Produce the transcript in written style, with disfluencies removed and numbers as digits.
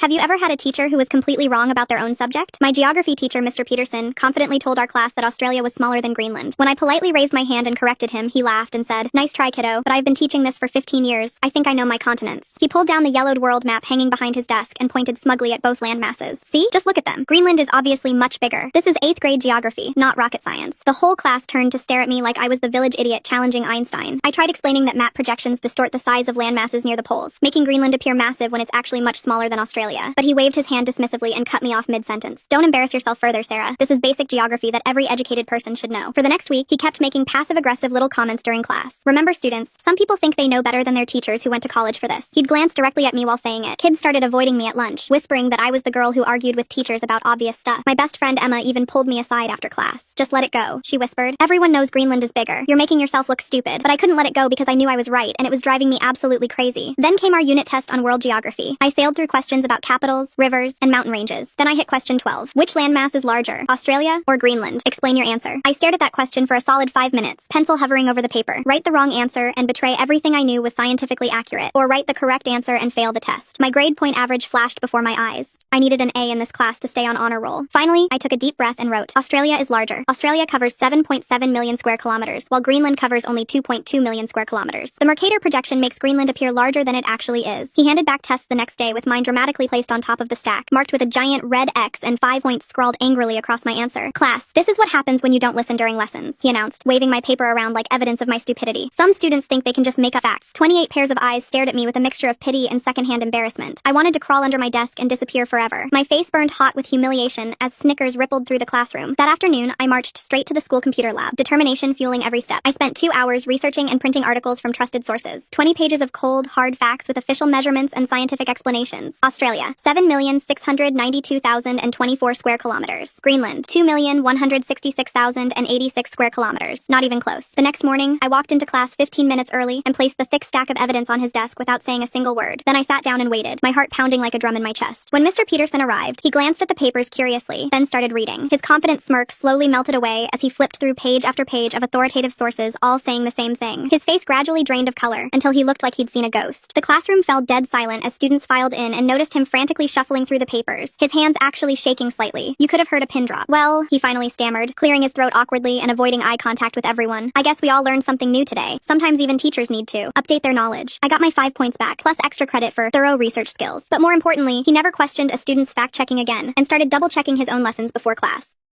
Have you ever had a teacher who was completely wrong about their own subject? My geography teacher, Mr. Peterson, confidently told our class that Australia was smaller than Greenland. When I politely raised my hand and corrected him, he laughed and said, "Nice try, kiddo, but I've been teaching this for 15 years. I think I know my continents." He pulled down the yellowed world map hanging behind his desk and pointed smugly at both land masses. "See? Just look at them. Greenland is obviously much bigger. This is 8th grade geography, not rocket science." The whole class turned to stare at me like I was the village idiot challenging Einstein. I tried explaining that map projections distort the size of land masses near the poles, making Greenland appear massive when it's actually much smaller than Australia. But he waved his hand dismissively and cut me off mid-sentence. "Don't embarrass yourself further, Sarah. This is basic geography that every educated person should know." For the next week, he kept making passive-aggressive little comments during class. "Remember, students, some people think they know better than their teachers who went to college for this." He'd glance directly at me while saying it. Kids started avoiding me at lunch, whispering that I was the girl who argued with teachers about obvious stuff. My best friend Emma even pulled me aside after class. "Just let it go," she whispered. "Everyone knows Greenland is bigger. You're making yourself look stupid." But I couldn't let it go because I knew I was right, and it was driving me absolutely crazy. Then came our unit test on world geography. I sailed through questions about capitals, rivers, and mountain ranges. Then I hit question 12. Which landmass is larger, Australia or Greenland? Explain your answer. I stared at that question for a solid 5 minutes, pencil hovering over the paper. Write the wrong answer and betray everything I knew was scientifically accurate, or write the correct answer and fail the test. My grade point average flashed before my eyes. I needed an A in this class to stay on honor roll. Finally, I took a deep breath and wrote, "Australia is larger. Australia covers 7.7 million square kilometers, while Greenland covers only 2.2 million square kilometers. The Mercator projection makes Greenland appear larger than it actually is." He handed back tests the next day with mine dramatically placed on top of the stack, marked with a giant red X and 5 points scrawled angrily across my answer. "Class, this is what happens when you don't listen during lessons," he announced, waving my paper around like evidence of my stupidity. "Some students think they can just make up facts." 28 pairs of eyes stared at me with a mixture of pity and secondhand embarrassment. I wanted to crawl under my desk and disappear forever. My face burned hot with humiliation as snickers rippled through the classroom. That afternoon, I marched straight to the school computer lab, determination fueling every step. I spent 2 hours researching and printing articles from trusted sources. 20 pages of cold, hard facts with official measurements and scientific explanations. Australia, 7,692,024 square kilometers. Greenland, 2,166,086 square kilometers. Not even close. The next morning, I walked into class 15 minutes early and placed the thick stack of evidence on his desk without saying a single word. Then I sat down and waited, my heart pounding like a drum in my chest. When Mr. Peterson arrived, he glanced at the papers curiously, then started reading. His confident smirk slowly melted away as he flipped through page after page of authoritative sources, all saying the same thing. His face gradually drained of color until he looked like he'd seen a ghost. The classroom fell dead silent as students filed in and noticed him frantically shuffling through the papers, his hands actually shaking slightly. You could have heard a pin drop. "Well," he finally stammered, clearing his throat awkwardly and avoiding eye contact with everyone. "I guess we all learned something new today. Sometimes even teachers need to update their knowledge." I got my 5 points back, plus extra credit for thorough research skills. But more importantly, he never questioned a student's fact-checking again and started double-checking his own lessons before class.